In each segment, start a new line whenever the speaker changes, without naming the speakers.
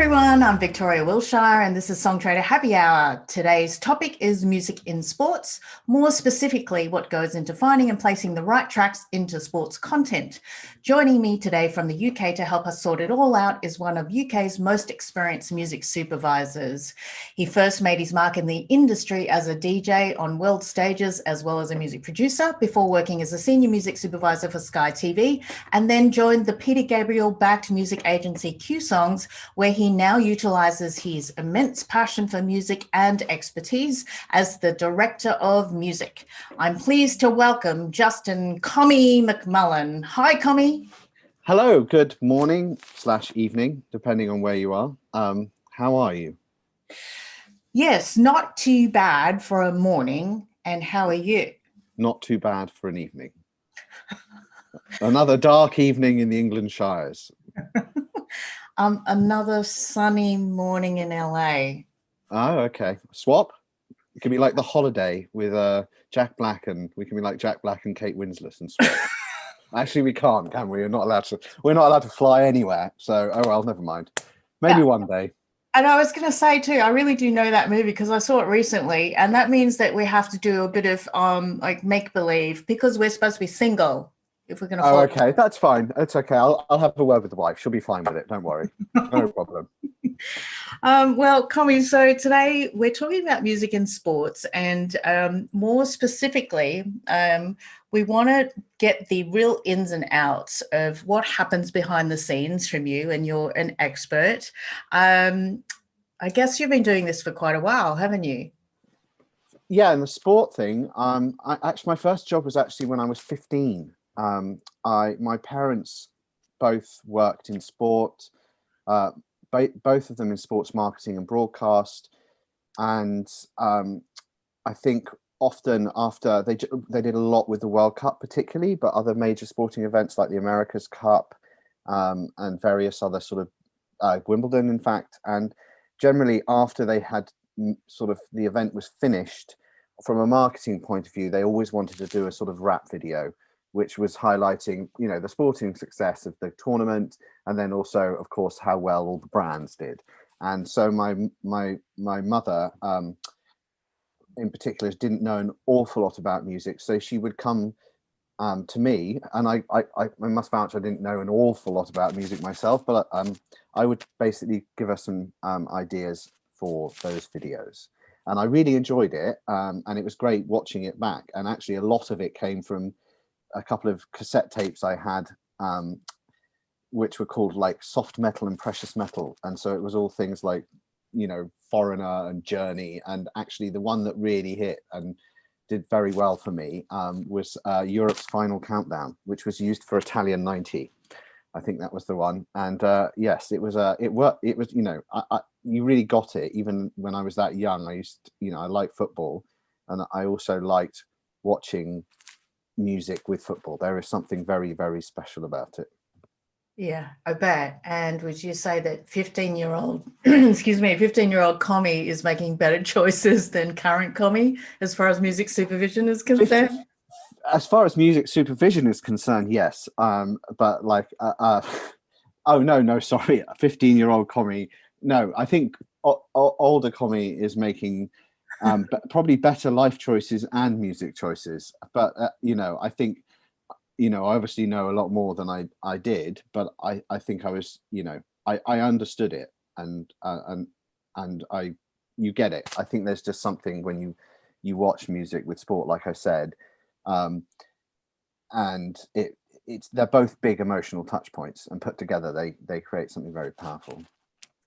everyone, I'm Victoria Wilshire and this is Songtradr Happy Hour. Today's topic is music in sports, more specifically what goes into finding and placing the right tracks into sports content. Joining me today from the UK to help us sort it all out is one of UK's most experienced music supervisors. He first made his mark in the industry as a DJ on world stages as well as a music producer before working as a senior music supervisor for Sky TV, and then joined the Peter Gabriel-backed music agency Cuesongs, where he now utilises his immense passion for music and expertise as the director of music. I'm pleased to welcome Justin Commie McMullen. Hi, Commie.
Hello, good morning / evening, depending on where you are. How are you?
Yes, not too bad for a morning. And how are you?
Not too bad for an evening. Another dark evening in the England Shires.
Another sunny morning in LA.
Oh, okay. Swap? It could be like The Holiday with Jack Black, and we can be like Jack Black and Kate Winslet and swap. Actually, we can't, can we? We're not allowed to fly anywhere. So, oh well, never mind. Maybe one day.
And I was going to say too, I really do know that movie because I saw it recently, and that means that we have to do a bit of like make believe because we're supposed to be single. If we're going to.
Oh, okay, that's fine. It's okay. I'll have a word with the wife. She'll be fine with it. Don't worry. No problem.
Well, Commie, so today we're talking about music in sports, and more specifically, we want to get the real ins and outs of what happens behind the scenes from you, and you're an expert. I guess you've been doing this for quite a while, haven't you?
Yeah, and the sport thing. My first job was actually when I was 15. My parents both worked in sport, both of them in sports marketing and broadcast, and I think often after they did a lot with the World Cup particularly, but other major sporting events like the America's Cup and various other sort of Wimbledon, in fact, and generally after they had sort of the event was finished, from a marketing point of view, they always wanted to do a sort of rap video, which was highlighting, the sporting success of the tournament, and then also, of course, how well all the brands did. And so my mother, in particular, didn't know an awful lot about music, so she would come to me, and I must vouch, I didn't know an awful lot about music myself, but I would basically give her some ideas for those videos. And I really enjoyed it, and it was great watching it back. And actually, a lot of it came from a couple of cassette tapes I had, which were called like Soft Metal and Precious Metal. And so it was all things like, Foreigner and Journey. And actually the one that really hit and did very well for me was Europe's Final Countdown, which was used for Italian 90. I think that was the one. And yes, it was, it worked. It was, you really got it. Even when I was that young, I liked football, and I also liked watching music with football. There is something very, very special about it.
Yeah, I bet. And would you say that 15-year-old, 15-year-old Commie is making better choices than current Commie as far as music supervision is concerned?
As far as music supervision is concerned, yes. But like, oh no, sorry, a 15-year-old Commie. No, I think older Commie is making probably better life choices and music choices. But I think, I obviously know a lot more than I did, but I think I was, I understood it, and you get it. I think there's just something when you watch music with sport, like I said, and they're both big emotional touch points, and put together they create something very powerful.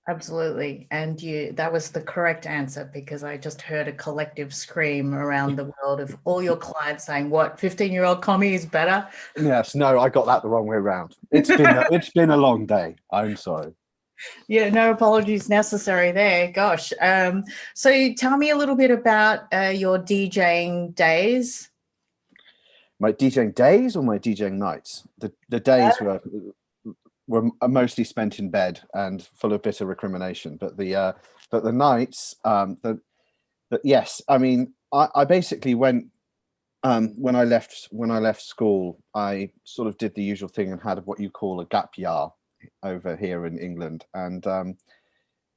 Absolutely. And that was the correct answer, because I just heard a collective scream around the world of all your clients saying, what, 15-year-old Commie is better?
Yes, no, I got that the wrong way around. It's been a long day. I'm sorry.
Yeah, no apologies necessary there. Gosh. So tell me a little bit about your DJing days.
My DJing days or my DJing nights? The days were mostly spent in bed and full of bitter recrimination, but the nights, yes, I mean, I basically went when I left school, I sort of did the usual thing and had what you call a gap year over here in England, and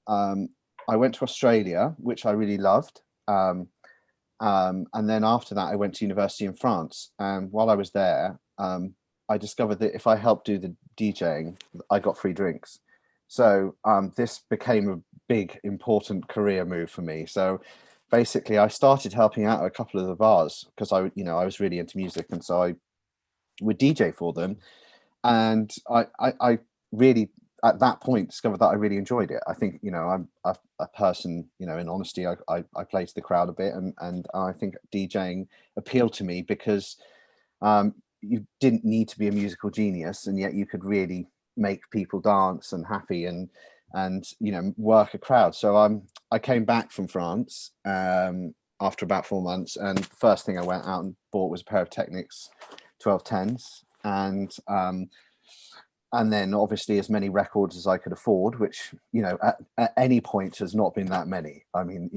I went to Australia, which I really loved. And then after that, I went to university in France. And while I was there, I discovered that if I helped do the DJing, I got free drinks. So this became a big, important career move for me. So basically, I started helping out at a couple of the bars because I was really into music, and so I would DJ for them. And I really, at that point, discovered that I really enjoyed it. I think, I'm a person, in honesty, I play to the crowd a bit, and I think DJing appealed to me because you didn't need to be a musical genius, and yet you could really make people dance and happy and work a crowd. So I came back from France after about 4 months, and the first thing I went out and bought was a pair of Technics 1210s, and then obviously as many records as I could afford, which at any point has not been that many. I mean,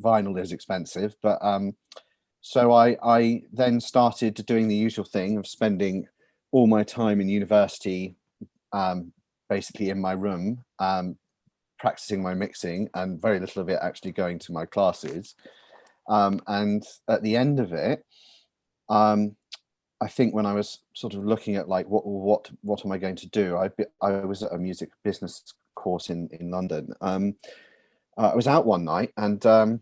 vinyl is expensive, but so I then started doing the usual thing of spending all my time in university basically in my room practicing my mixing, and very little of it actually going to my classes. And at the end of it, I think when I was sort of looking at like what am I going to do, I was at a music business course in London. I was out one night, and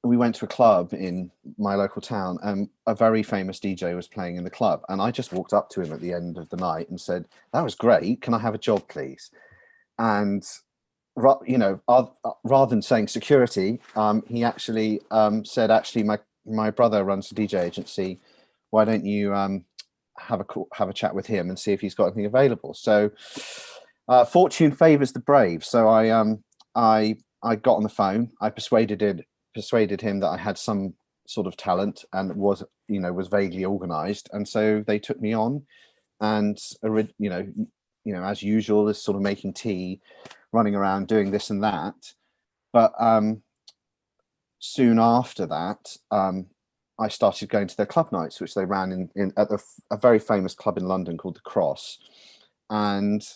we went to a club in my local town, and a very famous DJ was playing in the club, and I just walked up to him at the end of the night and said, "That was great, can I have a job please?" And rather than saying security, he actually said, "Actually, my brother runs a DJ agency. Why don't you have a chat with him and see if he's got anything available?" So fortune favors the brave. So I got on the phone. I persuaded him that I had some sort of talent and was vaguely organized, and so they took me on. And as usual, is sort of making tea, running around doing this and that. But soon after that, I started going to their club nights, which they ran at a very famous club in London called the Cross. And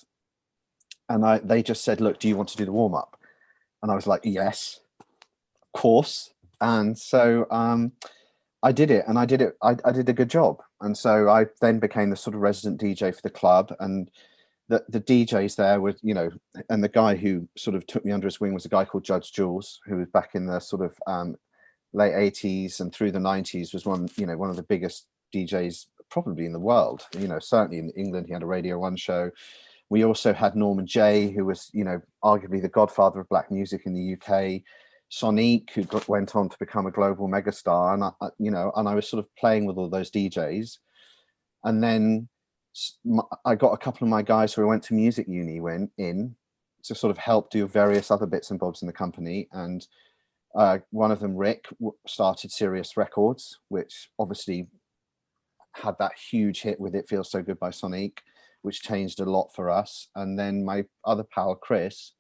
they just said, "Look, do you want to do the warm up?" And I was like, "Yes, of course." And so I did it, and I did a good job. And so I then became the sort of resident DJ for the club, and the DJs there were, and the guy who sort of took me under his wing was a guy called Judge Jules, who was back in the sort of late 80s and through the 90s, was one of the biggest DJs probably in the world. Certainly in England, he had a Radio 1 show. We also had Norman Jay, who was, arguably the godfather of black music in the UK. Sonique, who went on to become a global megastar, and I was sort of playing with all those DJs. And then I got a couple of my guys who I went to music uni went in to sort of help do various other bits and bobs in the company. And one of them, Rick, started Sirius Records, which obviously had that huge hit with "It Feels So Good" by Sonique, which changed a lot for us. And then my other pal, Chris,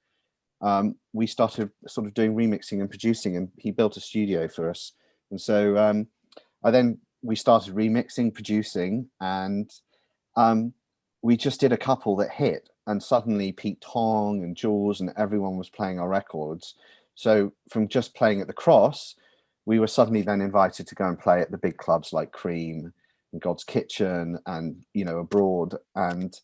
we started sort of doing remixing and producing, and he built a studio for us. And so we started remixing, producing, and we just did a couple that hit, and suddenly Pete Tong and Jules and everyone was playing our records. So from just playing at the Cross, we were suddenly then invited to go and play at the big clubs like Cream and God's Kitchen and abroad. And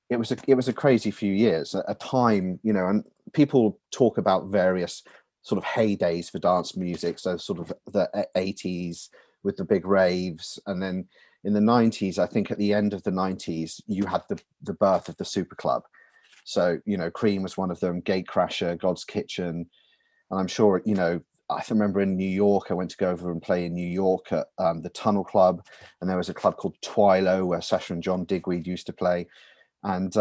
it was a crazy few years, a time, and people talk about various sort of heydays for dance music, so sort of the 80s with the big raves, and then in the 90s, I think at the end of the 90s, you had the birth of the super club. So, Cream was one of them, Gatecrasher, God's Kitchen. And I'm sure, I remember in New York, I went to go over and play in New York at the Tunnel Club. And there was a club called Twilo where Sasha and John Digweed used to play. And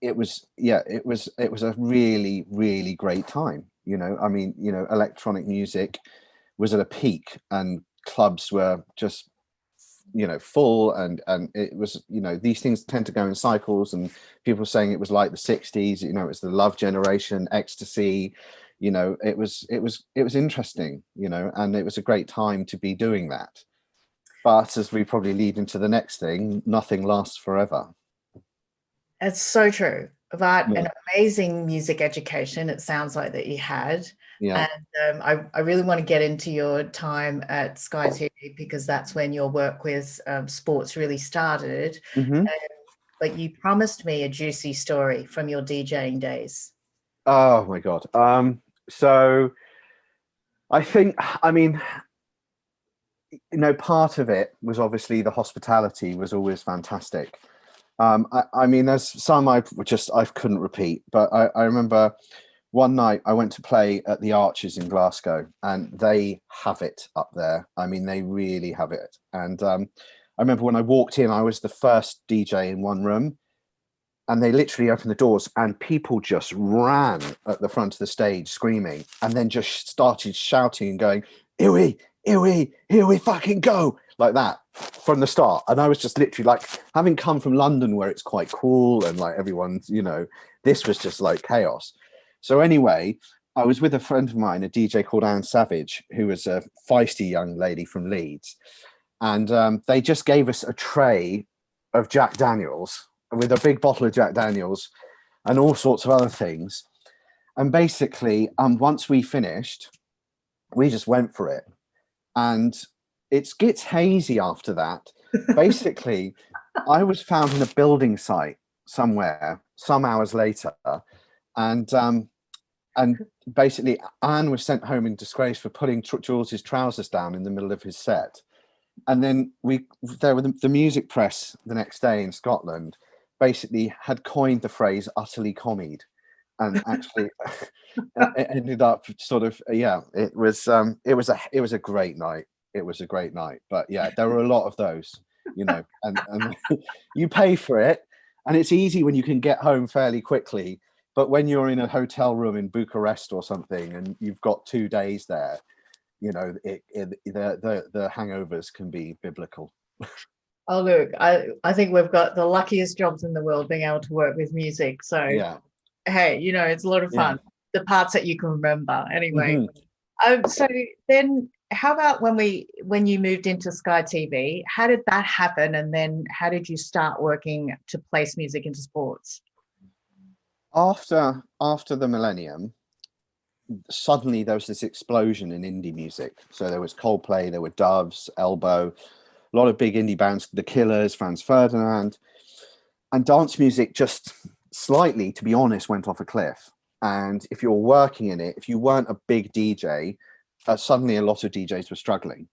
it was a really, really great time. Electronic music was at a peak, and clubs were just full, and it was, these things tend to go in cycles, and people were saying it was like the 60s, it was the love generation, ecstasy, it was interesting, and it was a great time to be doing that. But as we probably lead into the next thing, nothing lasts forever.
It's so true. But
Yeah.
an amazing music education, it sounds like that you had.
Yeah.
And I really want to get into your time at Sky TV because that's when your work with sports really started.
Hmm.
But you promised me a juicy story from your DJing days.
Oh my God. So I think, I mean, part of it was obviously the hospitality was always fantastic. I mean, there's some I couldn't repeat, but I remember one night I went to play at the Arches in Glasgow, and they have it up there. I mean, they really have it. And I remember when I walked in, I was the first DJ in one room, and they literally opened the doors, and people just ran at the front of the stage screaming, and then just started shouting and going, here we fucking go, like that from the start. And I was just literally like, having come from London where it's quite cool and like everyone's, this was just like chaos. So anyway, I was with a friend of mine, a DJ called Anne Savage, who was a feisty young lady from Leeds. And they just gave us a tray of Jack Daniels with a big bottle of Jack Daniels and all sorts of other things. And basically, once we finished, we just went for it. And it gets hazy after that. Basically, I was found in a building site somewhere some hours later, and basically Anne was sent home in disgrace for putting Jules's trousers down in the middle of his set. And then there were the music press the next day in Scotland basically had coined the phrase utterly commied, and actually it ended up sort of it was a great night. It was a great night. But yeah, there were a lot of those, and you pay for it, and it's easy when you can get home fairly quickly. But when you're in a hotel room in Bucharest or something and you've got 2 days there, the hangovers can be biblical.
Oh, look, I think we've got the luckiest jobs in the world being able to work with music. So,
Yeah.
hey, it's a lot of fun.
Yeah.
The parts that you can remember anyway.
Mm-hmm.
So then how about when you moved into Sky TV, how did that happen? And then how did you start working to place music into sports?
After the millennium, suddenly there was this explosion in indie music. So there was Coldplay, there were Doves, Elbow, a lot of big indie bands, The Killers, Franz Ferdinand, and dance music just slightly, to be honest, went off a cliff. And if you're working in it, if you weren't a big DJ, suddenly a lot of DJs were struggling.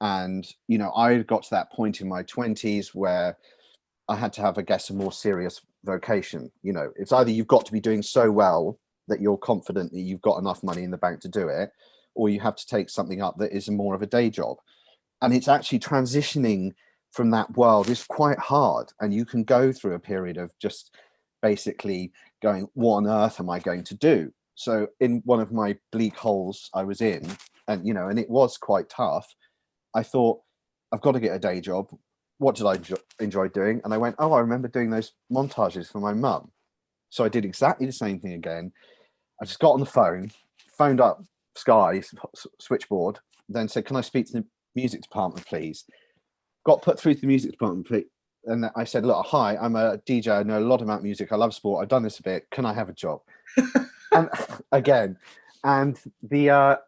And, I got to that point in my 20s where I had to have, I guess, a more serious vocation. It's either you've got to be doing so well that you're confident that you've got enough money in the bank to do it, or you have to take something up that is more of a day job. And it's actually transitioning from that world is quite hard. And you can go through a period of just basically going, what on earth am I going to do? So in one of my bleak holes I was in, and it was quite tough, I thought, I've got to get a day job. What did I enjoy doing? And I went, I remember doing those montages for my mum. So I did exactly the same thing again. I just got on the phone, phoned up Sky switchboard, then said, can I speak to the music department, please? Got put through to the music department, please. And I said, look, hi, I'm a DJ. I know a lot about music. I love sport. I've done this a bit. Can I have a job? And again, and the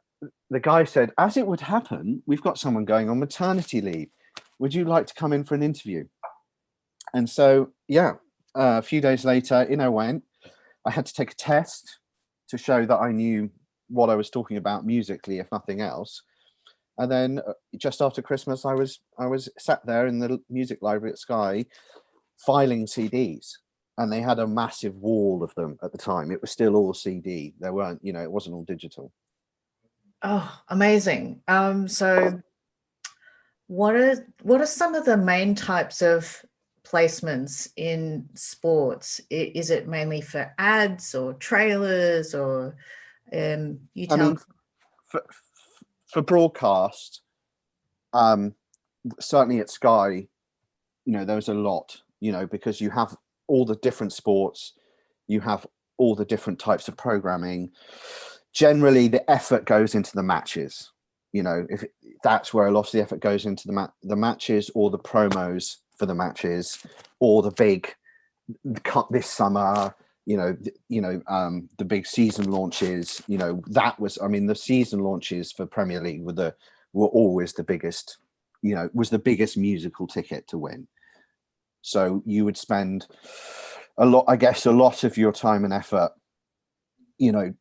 guy said, as it would happen, we've got someone going on maternity leave. Would you like to come in for an interview? And so, a few days later, in I went. I had to take a test to show that I knew what I was talking about musically, if nothing else. And then just after Christmas, I was sat there in the music library at Sky, filing CDs, and they had a massive wall of them at the time. It was still all CD. There weren't, it wasn't all digital.
Oh, amazing. So what are some of the main types of placements in sports? Is it mainly for ads or trailers, or you tell me?
For broadcast, certainly at Sky, there was a lot, because you have all the different sports, you have all the different types of programming. Generally, the effort goes into the matches. If that's where a lot of the effort goes into the matches, or the promos for the matches, or the big cut this summer, the big season launches. That was, I mean, the season launches for Premier League were always the biggest. Was the biggest musical ticket to win. So you would spend a lot of your time and effort. The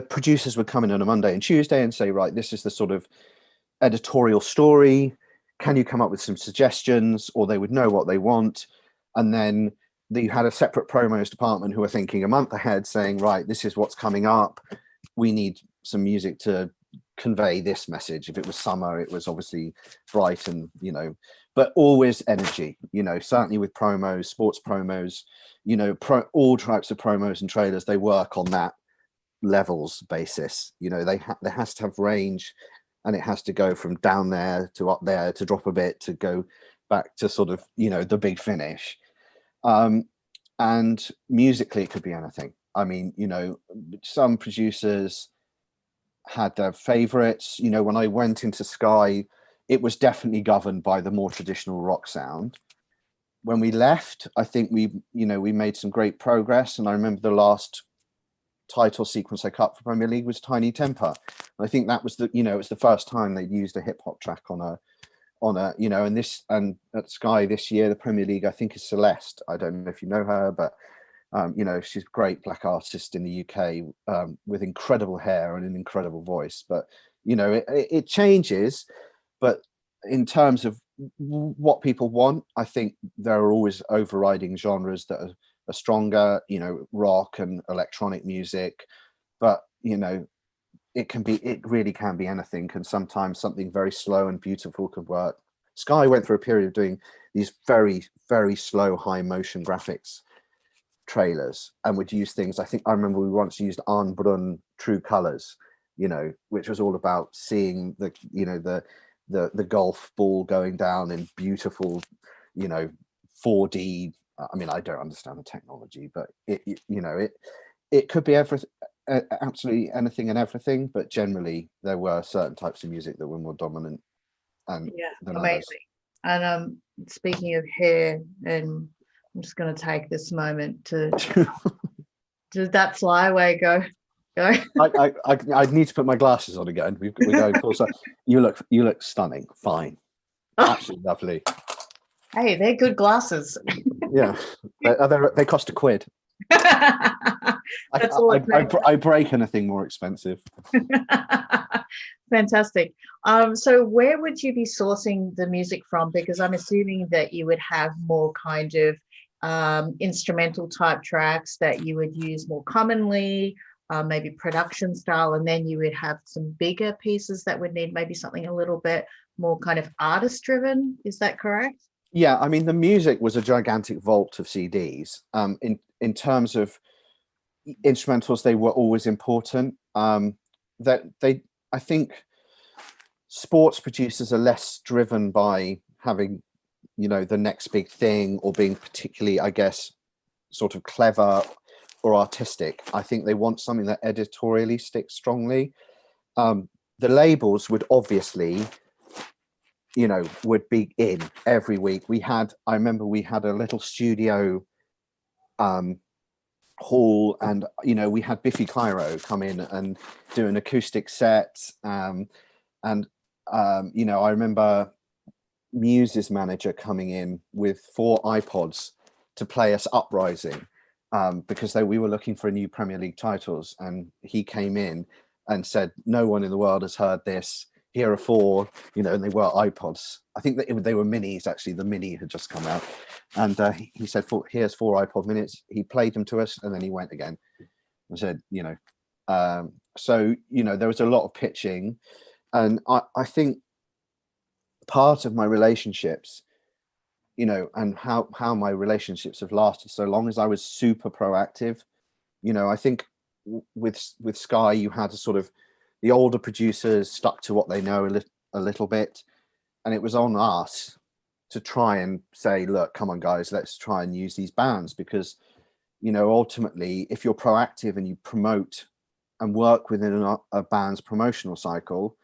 producers would come in on a Monday and Tuesday and say, right, this is the sort of editorial story. Can you come up with some suggestions? Or they would know what they want. And then you had a separate promos department who are thinking a month ahead, saying, right, this is what's coming up. We need some music to convey this message. If it was summer, it was obviously bright and, but always energy, certainly with promos, sports promos, all types of promos and trailers, they work on that levels basis. There has to have range, and it has to go from down there to up there to drop a bit to go back to sort of, the big finish. And musically, it could be anything. I mean, some producers had their favorites. When I went into Sky, it was definitely governed by the more traditional rock sound. When we left, I think we made some great progress. And I remember the last title sequence I cut for Premier League was Tiny Temper. And I think that was it was the first time they'd used a hip hop track on a and at Sky this year, the Premier League, I think, is Celeste. I don't know if you know her, but she's a great black artist in the UK with incredible hair and an incredible voice. But it changes. But in terms of what people want, I think there are always overriding genres that are stronger. Rock and electronic music, but it really can be anything. And sometimes something very slow and beautiful could work. Sky went through a period of doing these very, very slow, high motion graphics trailers, and would use things. I remember we once used Arn Brunn True Colors, which was all about seeing the golf ball going down in beautiful, 4D. I mean, I don't understand the technology, but it could be everything. Absolutely anything and everything, but generally there were certain types of music that were more dominant than
amazing others. And speaking of hair, and I'm just going to take this moment to did that fly away go
I need to put my glasses on again. We're going full. So you look stunning. Fine. Absolutely lovely.
Hey, they're good glasses.
Yeah, they cost £1. I break anything more expensive.
Fantastic. So where would you be sourcing the music from? Because I'm assuming that you would have more kind of instrumental type tracks that you would use more commonly, maybe production style, and then you would have some bigger pieces that would need maybe something a little bit more kind of artist driven. Is that correct?
Yeah, I mean, the music was a gigantic vault of CDs. In terms of instrumentals, they were always important. I think sports producers are less driven by having, the next big thing or being particularly, I guess, sort of clever or artistic. I think they want something that editorially sticks strongly. The labels would obviously, would be in every week. I remember we had a little studio hall, and we had Biffy Clyro come in and do an acoustic set, and I remember Muse's manager coming in with 4 iPods to play us Uprising, because we were looking for a new Premier League titles, and he came in and said, no one in the world has heard this. Here are 4, and they were iPods. I think that they were minis, actually. The mini had just come out. And he said, here's 4 iPod minutes. He played them to us, and then he went again. I said, so, there was a lot of pitching. And I think part of my relationships, and how my relationships have lasted so long is I was super proactive. I think with Sky, you had a sort of, the older producers stuck to what they know a little bit, and it was on us to try and say, look, come on guys, let's try and use these bands, because ultimately, if you're proactive and you promote and work within a band's promotional cycle,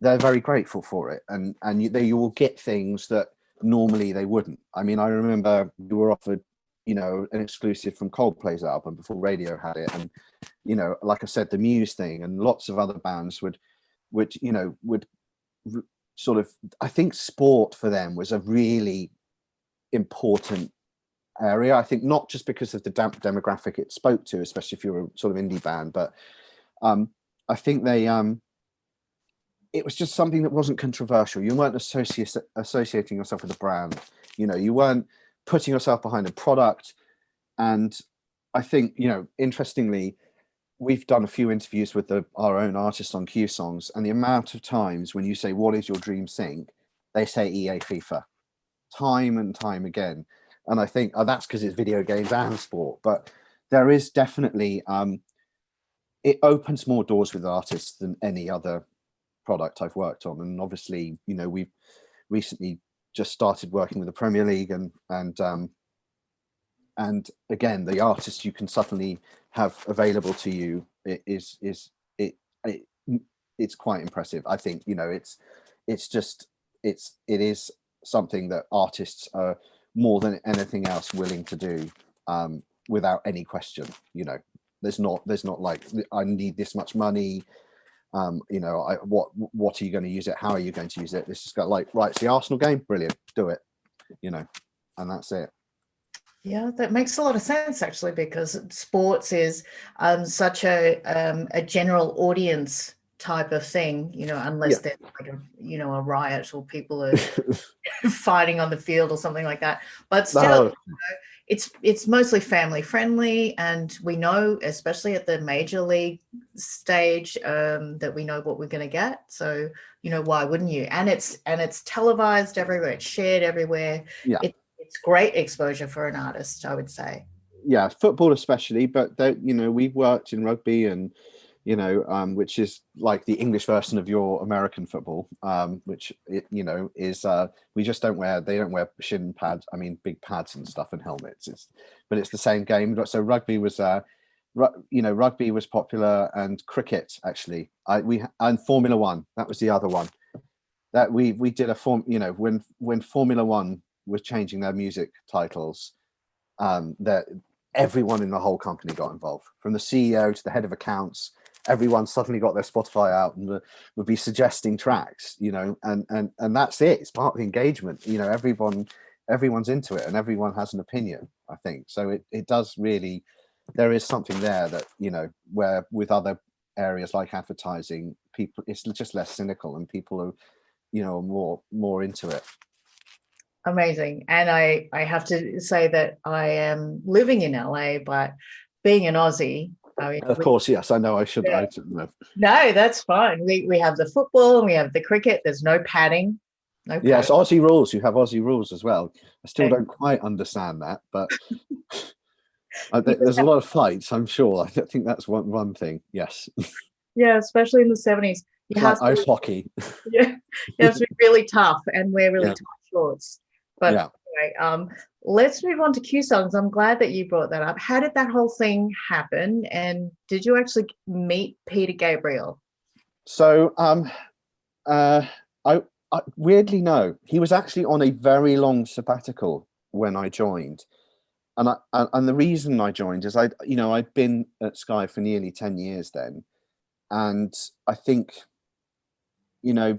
they're very grateful for it, and you will get things that normally they wouldn't. I mean, I remember we were offered, you know, an exclusive from Coldplay's album before radio had it, and you know, like I said, the Muse thing, and lots of other bands would sort of, I think sport for them was a really important area. I think not just because of the demographic it spoke to, especially if you're a sort of indie band, but I think they it was just something that wasn't controversial. You weren't associating yourself with a brand, you know, you weren't putting yourself behind a product. And I think, you know, interestingly, we've done a few interviews with our own artists on Cuesongs, and the amount of times when you say, what is your dream sync, they say EA FIFA, time and time again. And I think that's because it's video games and sport, but there is definitely, it opens more doors with artists than any other product I've worked on. And obviously, you know, we've recently just started working with the Premier League, and again, the artists you can suddenly have available to you it's quite impressive. I think, you know, it is something that artists are more than anything else willing to do, without any question. You know, there's not like, I need this much money, you know, what are you going to use it, how are you going to use it? This just got like, right, it's the Arsenal game, brilliant, do it, you know, and that's it.
Yeah, that makes a lot of sense, actually, because sports is such a general audience type of thing, you know, unless there's like a riot or people are fighting on the field or something like that. But still, you know, it's mostly family friendly, and we know, especially at the major league stage, that we know what we're going to get. So, you know, why wouldn't you? And it's televised everywhere, it's shared everywhere.
Yeah.
It's great exposure for an artist, I would say.
Yeah, football especially, but you know, we've worked in rugby, and you know, which is like the English version of your American football, which you know is they don't wear shin pads, I mean big pads and stuff and helmets. But it's the same game. So rugby was rugby was popular, and cricket actually. And Formula One, that was the other one that we did when Formula One was changing their music titles, that everyone in the whole company got involved, from the CEO to the head of accounts. Everyone suddenly got their Spotify out and would be suggesting tracks, you know, and that's it. It's part of the engagement, you know. Everyone's into it, and everyone has an opinion, I think. So it does really, there is something there that, you know, where with other areas like advertising, people, it's just less cynical, and people are, you know, more into it.
Amazing. And I have to say that I am living in LA, but being an Aussie, I mean,
of course, yes, I know. I should. Yeah.
No, that's fine. We have the football and we have the cricket. There's no padding. No padding.
Yes, Aussie rules. You have Aussie rules as well. I still don't quite understand that, but there's a lot of fights, I'm sure. I think that's one thing. Yes.
Yeah, especially in the 70s.
You have like ice hockey.
Yeah, you have to be really tough and wear really tight shorts. But anyway, let's move on to Cuesongs. I'm glad that you brought that up. How did that whole thing happen? And did you actually meet Peter Gabriel?
So I weirdly, no. He was actually on a very long sabbatical when I joined. And the reason I joined is I'd been at Sky for nearly 10 years then. And I think, you know,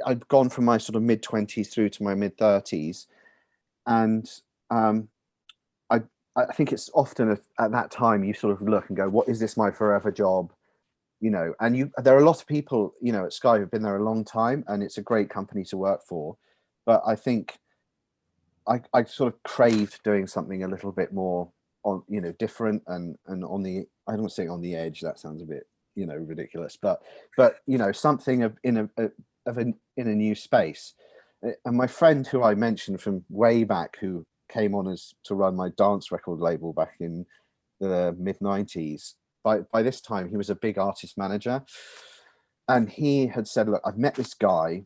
I'd gone from my sort of mid-20s through to my mid-30s, and I think it's often at that time you sort of look and go, what is this, my forever job? You know, and there are a lot of people, you know, at Sky who've been there a long time, and it's a great company to work for. But I think I sort of craved doing something a little bit more on, you know, different and on the, I don't want to say on the edge, that sounds a bit, you know, ridiculous, but you know, something in a new space. And my friend who I mentioned from way back, who came on to run my dance record label back in the mid-90s, by this time he was a big artist manager, and he had said, look, I've met this guy,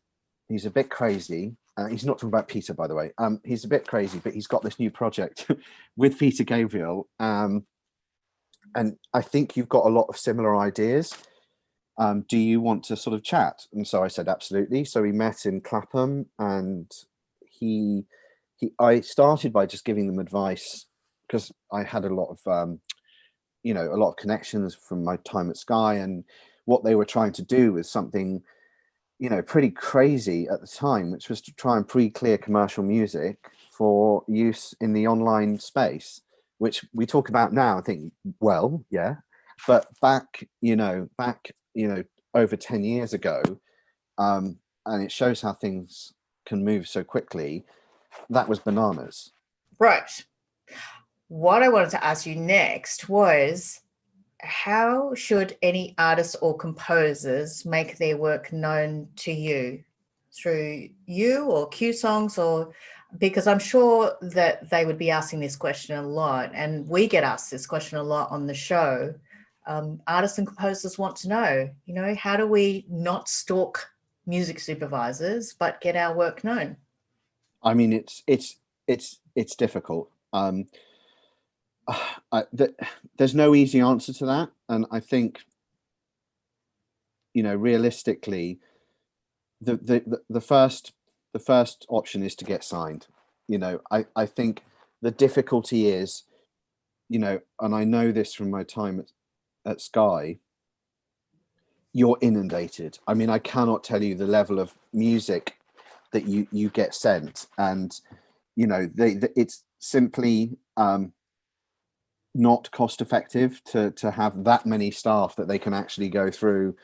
he's a bit crazy. He's not talking about Peter, by the way. He's a bit crazy, but he's got this new project with Peter Gabriel. And I think you've got a lot of similar ideas. Do you want to sort of chat? And so I said, absolutely. So we met in Clapham, and I started by just giving them advice because I had a lot of a lot of connections from my time at Sky, and what they were trying to do was something pretty crazy at the time, which was to try and pre-clear commercial music for use in the online space, which we talk about now and think, well, yeah, but back over 10 years ago, and it shows how things can move so quickly, that was bananas.
Right. What I wanted to ask you next was, how should any artists or composers make their work known to you? Through you or Cuesongs, or because I'm sure that they would be asking this question a lot, and we get asked this question a lot on the show. Artists and composers want to know, how do we not stalk music supervisors but get our work known?
I mean, it's difficult. There's no easy answer to that, and I think realistically, the first option is to get signed. I think the difficulty is, and I know this from my time at Sky, you're inundated. I mean, I cannot tell you the level of music that you get sent, and it's simply not cost effective to have that many staff that they can actually go through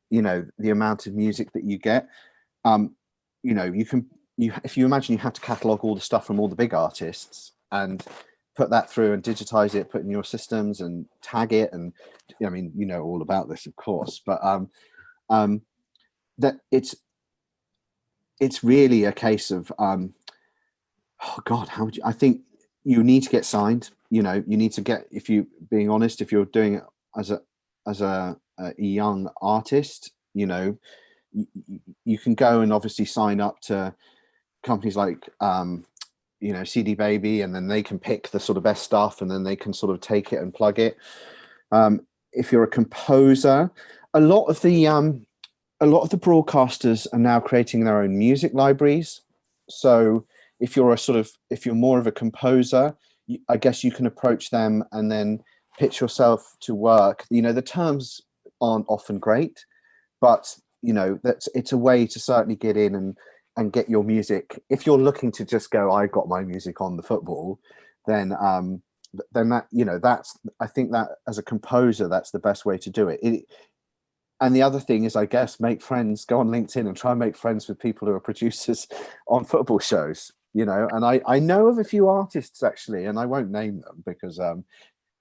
the amount of music that you get. If you imagine you have to catalog all the stuff from all the big artists and put that through and digitize it, put in your systems and tag it, and I mean, all about this, of course, but that it's really a case of oh God, how would you? I think you need to get signed. You need to get, if you're doing it as a young artist, you can go and obviously sign up to companies like CD Baby, and then they can pick the sort of best stuff, and then they can sort of take it and plug it. If you're a composer, a lot of the broadcasters are now creating their own music libraries. So if you're more of a composer, I guess you can approach them and then pitch yourself to work. The terms aren't often great, but it's a way to certainly get in and get your music. If you're looking to just go, I got my music on the football, then that's, I think that as a composer, that's the best way to do it. And the other thing is, I guess, make friends, go on LinkedIn and try and make friends with people who are producers on football shows, and I know of a few artists actually, and I won't name them because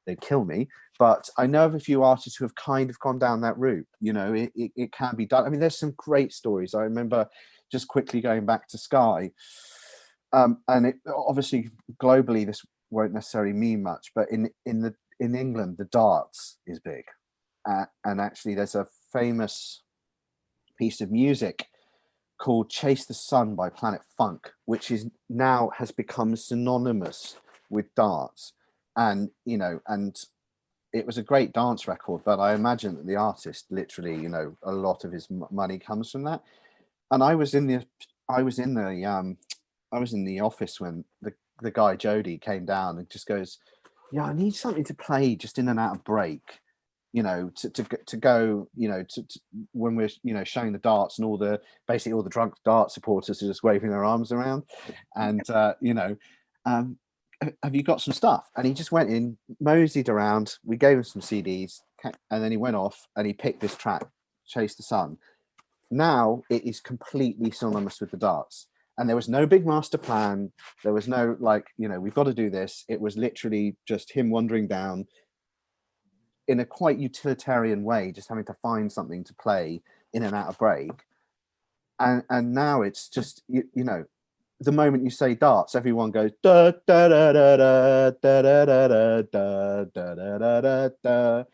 they'd kill me, but I know of a few artists who have kind of gone down that route. It can be done. I mean, there's some great stories. I remember, just quickly going back to Sky, and it obviously globally this won't necessarily mean much, but in England the darts is big, and actually there's a famous piece of music called Chase the Sun by Planet Funk, which has become synonymous with darts, and it was a great dance record, but I imagine that the artist literally, a lot of his money comes from that. And I was in the office when the guy Jody came down and just goes, yeah, I need something to play just in and out of break, to go, to when we're showing the darts, and basically all the drunk dart supporters are just waving their arms around, and have you got some stuff? And he just went in, moseyed around, we gave him some CDs, and then he went off and he picked this track, Chase the Sun. Now it is completely synonymous with the darts, and there was no big master plan. There was no we've got to do this. It was literally just him wandering down in a quite utilitarian way, just having to find something to play in and out of break. And now it's just, the moment you say darts, everyone goes da da da da da da da da da da da da da,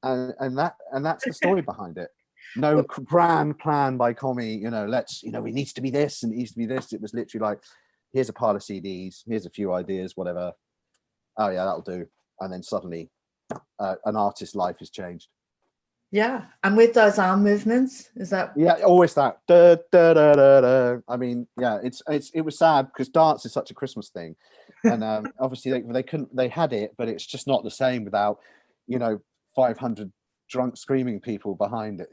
and that's the story behind it. No grand plan by Commie, it needs to be this and it needs to be this. It was literally like, here's a pile of CDs, here's a few ideas, whatever. Oh yeah, that'll do. And then suddenly an artist's life has changed.
Yeah. And with those arm movements, is that?
Yeah, always that. Da, da, da, da, da. I mean, yeah, it was sad because darts is such a Christmas thing, and obviously they had it, but it's just not the same without, 500 drunk screaming people behind it.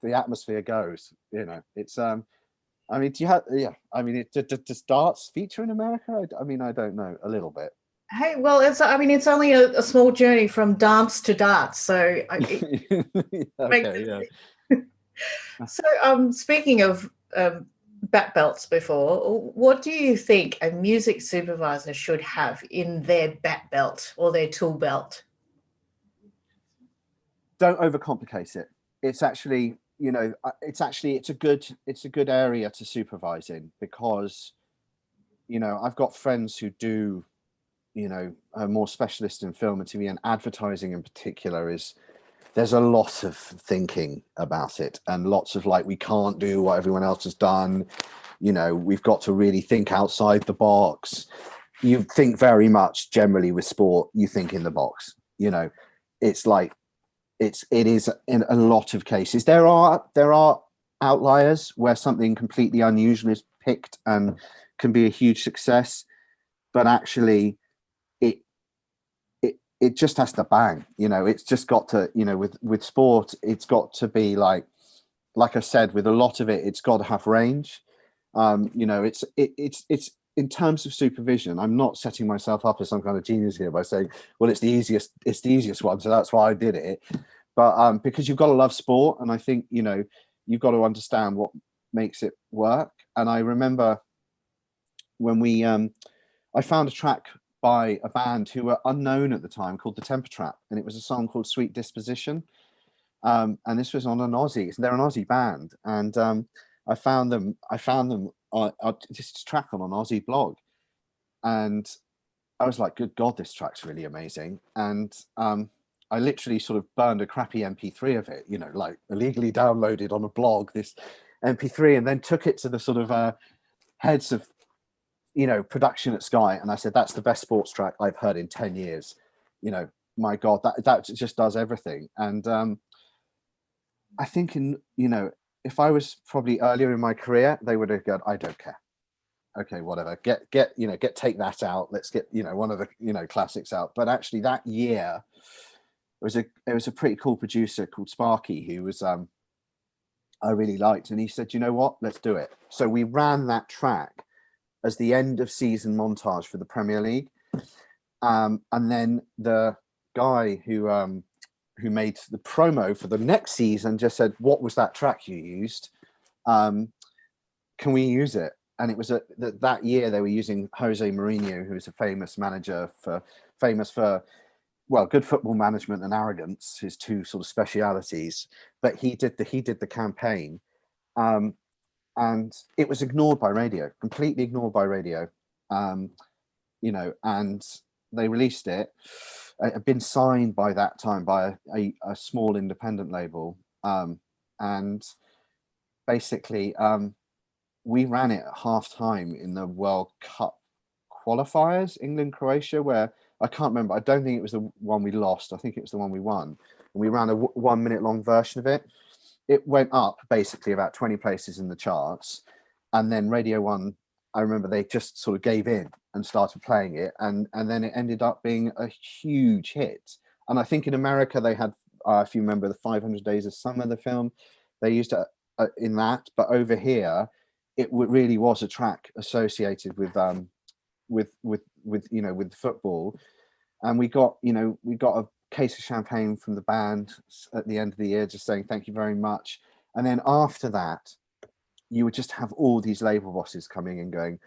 The atmosphere goes. It's I mean, do you have? Yeah, I mean, does darts feature in America? I mean, I don't know, a little bit.
Hey, well, it's only a small journey from dance to darts. So makes
Okay, yeah.
it. So, speaking of bat belts before, what do you think a music supervisor should have in their bat belt or their tool belt?
Don't overcomplicate it. It's actually, it's a good area to supervise in because, I've got friends who do, are more specialist in film and TV, and advertising in particular is, there's a lot of thinking about it and lots of like, we can't do what everyone else has done. We've got to really think outside the box. You think very much generally with sport, you think in the box. It's like, it is in a lot of cases. There are outliers where something completely unusual is picked and can be a huge success, but actually it just has to bang. It's just got to, with sport, it's got to be like I said, with a lot of it, it's got to have range. It's in terms of supervision, I'm not setting myself up as some kind of genius here by saying, well, it's the easiest one, so that's why I did it. But because you've got to love sport, and I think you've got to understand what makes it work. And I remember when I found a track by a band who were unknown at the time called the Temper Trap, and it was a song called Sweet Disposition. And this was on an Aussie. They're an Aussie band, and I found them on this track on an Aussie blog, and I was like, "Good God, this track's really amazing!" And I literally sort of burned a crappy MP3 of it, like illegally downloaded on a blog this MP3, and then took it to the sort of heads of production at Sky, and I said, "That's the best sports track I've heard in 10 years." My God, that just does everything. And I think if I was probably earlier in my career, they would have gone, "I don't care. Okay, whatever. Take that out. Let's get one of the classics out." But actually, that year, there was a pretty cool producer called Sparky who was I really liked, and he said, "You know what? Let's do it." So we ran that track as the end of season montage for the Premier League, and then the guy who made the promo for the next season just said, "What was that track you used? Can we use it?" And it was that year they were using Jose Mourinho, who is a famous manager famous for good football management and arrogance, his two sort of specialities. But he did the campaign, and it was ignored by radio, completely ignored by radio. And they released it. It had been signed by that time by a small independent label, and basically we ran it at half time in the World Cup qualifiers, England Croatia, where I can't remember. I don't think it was the one we lost. I think it was the one we won. And we ran a 1 minute long version of it. It went up basically about 20 places in the charts, and then Radio 1, I remember they just sort of gave in and started playing it, and then it ended up being a huge hit. And I think in America they had, if you remember, the 500 Days of Summer, the film, they used it in that. But over here, it really was a track associated with football. And we got a case of champagne from the band at the end of the year, just saying thank you very much. And then after that, you would just have all these label bosses coming and going,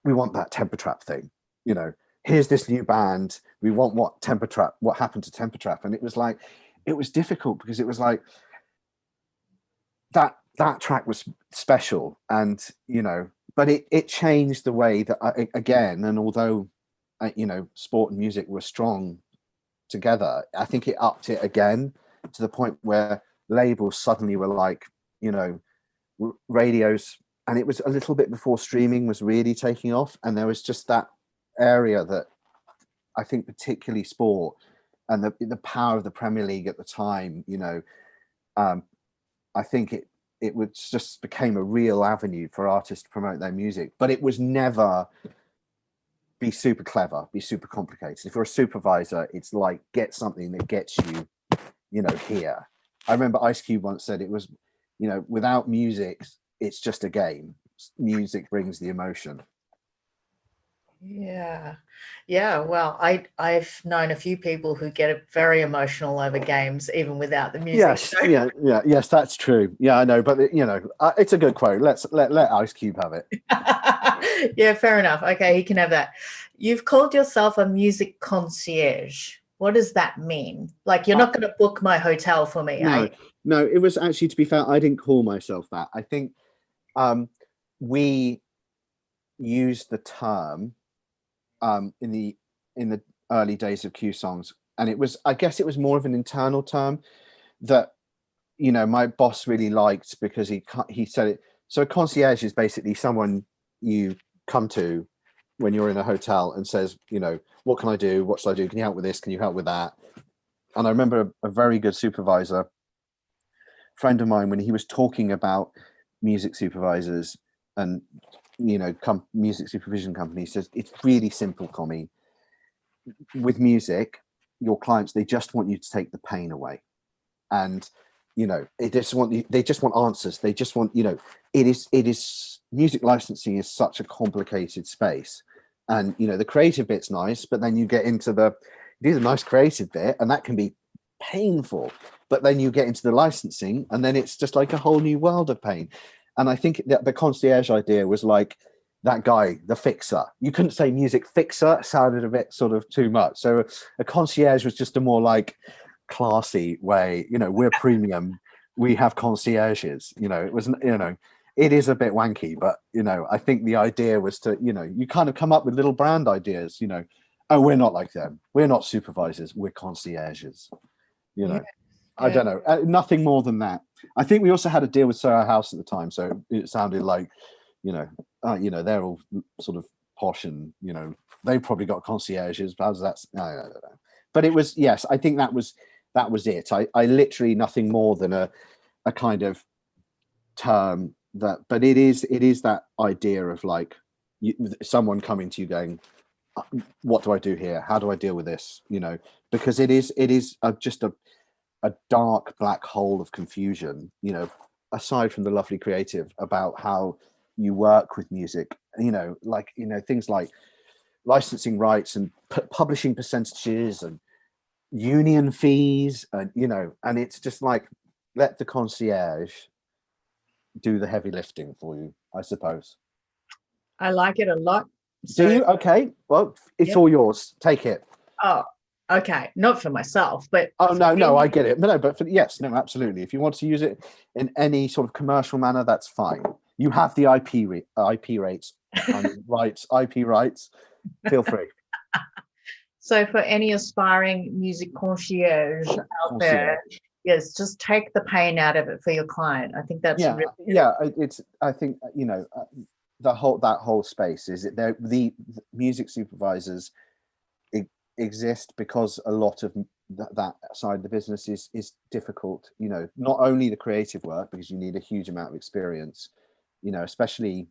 "We want that Temper Trap thing. Here's this new band. We want what happened to Temper Trap." And it was difficult because it was like that track was special, and but it changed the way that again, and although sport and music were strong together, I think it upped it again to the point where labels suddenly were like, radios, and it was a little bit before streaming was really taking off, and there was just that area that I think particularly sport and the power of the Premier League at the time, I think it was just became a real avenue for artists to promote their music, but it was never be super clever, be super complicated. If you're a supervisor, it's like get something that gets you, here. I remember Ice Cube once said it was, without music, it's just a game. Music brings the emotion.
Yeah. Well, I've known a few people who get very emotional over games, even without the music.
Yes,
so.
yes, that's true. Yeah, I know, but it's a good quote. Let Ice Cube have
it. Yeah, fair enough. Okay, he can have that. You've called yourself a music concierge. What does that mean? Like, you're not going to book my hotel for me?
No. It was actually, to be fair, I didn't call myself that. I think we used the term in the early days of Cuesongs, and I guess it was more of an internal term that my boss really liked, because he said it. So a concierge is basically someone you come to when you're in a hotel and says, what can I do? What should I do? Can you help with this? Can you help with that? And I remember a very good supervisor friend of mine, when he was talking about music supervisors and music supervision companies, says it's really simple, Commie. With music, your clients, they just want you to take the pain away, and they just want answers. They just want, it is music licensing is such a complicated space, and the creative bit's nice, but then you get into it is a nice creative bit, and that can be painful, but then you get into the licensing, and then it's just like a whole new world of pain. And I think that the concierge idea was like that guy, the fixer. You couldn't say music fixer, it sounded a bit sort of too much. So a concierge was just a more like classy way, we're premium, we have concierges, it was, it is a bit wanky, but I think the idea was to, you kind of come up with little brand ideas, oh, we're not like them, we're not supervisors, we're concierges, I don't know, nothing more than that. I think we also had a deal with Soho House at the time, so it sounded like they're all sort of posh, and they probably got concierges, but that's I don't know. But it was, yes, I think that was it. I literally nothing more than a kind of term that, but it is that idea of like someone coming to you going, what do I do here? How do I deal with this? Because it is just a dark black hole of confusion, aside from the lovely creative about how you work with music, things like licensing rights and publishing percentages and union fees, and and it's just like, let the concierge do the heavy lifting for you, I suppose.
I like it a lot.
So, do you? Okay, well, it's all yours, take it.
Oh, okay, not for myself, but
no, I get it, but yes, absolutely, if you want to use it in any sort of commercial manner, that's fine. You have the IP rates IP rights, feel free.
So for any aspiring music concierge out there, yes, just take the pain out of it for your client. I think that's really good.
It's, I think, that whole space is it there. The music supervisors exist because a lot of that side of the business is difficult. Not only the creative work, because you need a huge amount of experience, especially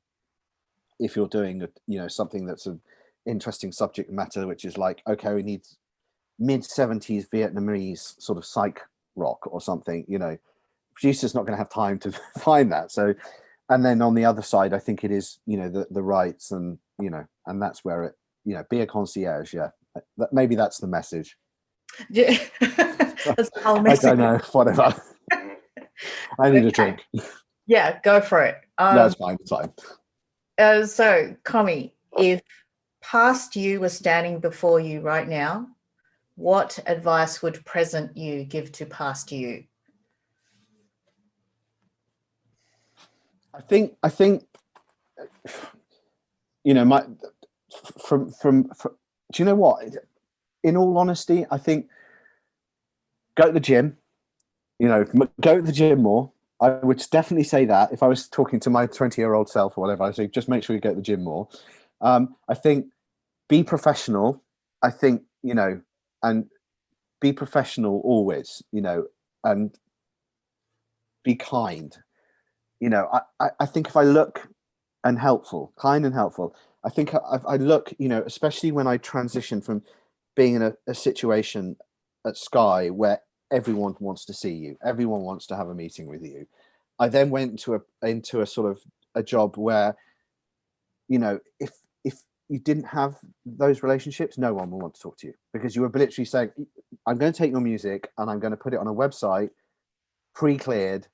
if you're doing something that's an interesting subject matter, which is like, okay, we need mid-70s Vietnamese sort of psych rock or something. Producer's not going to have time to find that. So, and then on the other side, I think it is the rights, and and that's where it be a concierge. Maybe that's the message.
Yeah. That's the whole message.
I don't know, whatever. I need a drink.
Yeah, go for it.
No, it's fine. It's fine.
So, Commie, if past you were standing before you right now, what advice would present you give to past you?
I think from do you know what? In all honesty, I think go to the gym. Go to the gym more. I would definitely say that if I was talking to my 20-year-old self or whatever, I'd say just make sure you go to the gym more. I think be professional. I think and be professional always. And be kind. I think if I look kind and helpful, I think I look, especially when I transitioned from being in a situation at Sky where everyone wants to see you, everyone wants to have a meeting with you. I then went into a sort of a job where, if you didn't have those relationships, no one will want to talk to you, because you were literally saying, I'm going to take your music and I'm going to put it on a website pre-cleared,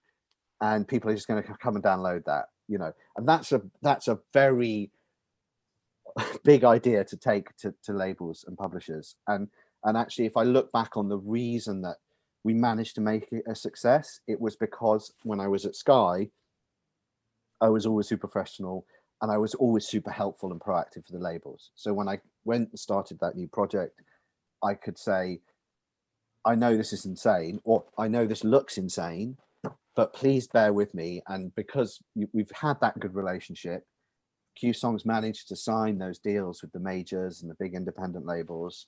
and people are just going to come and download that, and that's a very big idea to take to labels and publishers. And actually, if I look back on the reason that we managed to make it a success, it was because when I was at Sky, I was always super professional and I was always super helpful and proactive for the labels. So when I went and started that new project, I could say, I know this is insane, or I know this looks insane, but please bear with me. And because we've had that good relationship, Cuesongs managed to sign those deals with the majors and the big independent labels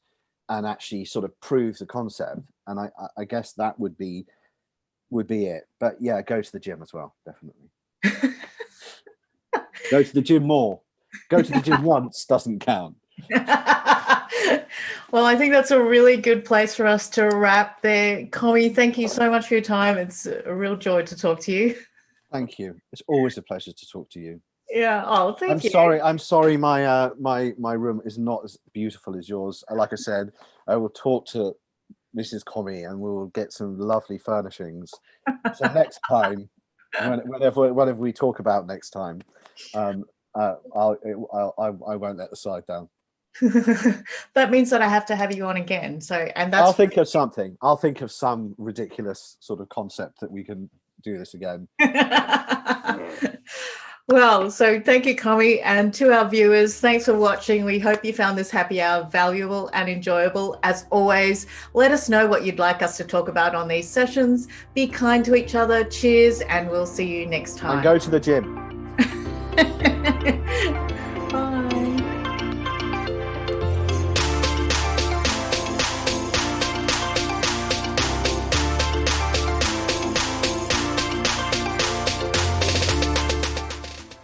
and actually sort of prove the concept. And I guess that would be it. But yeah, go to the gym as well, definitely. Go to the gym more. Go to the gym once doesn't count.
Well, I think that's a really good place for us to wrap there. Commie, thank you so much for your time. It's a real joy to talk to you.
Thank you. It's always a pleasure to talk to you.
Yeah. Oh, thank you.
I'm sorry. My my room is not as beautiful as yours. Like I said, I will talk to Mrs. Commie and we will get some lovely furnishings. So next time, whatever we talk about next time, I won't let the side down.
That means that I have to have you on again.
I'll think of something. I'll think of some ridiculous sort of concept that we can do this again.
Well, so thank you, Commie, and to our viewers, thanks for watching. We hope you found this happy hour valuable and enjoyable. As always, let us know what you'd like us to talk about on these sessions. Be kind to each other. Cheers, and we'll see you next time.
And go to the gym.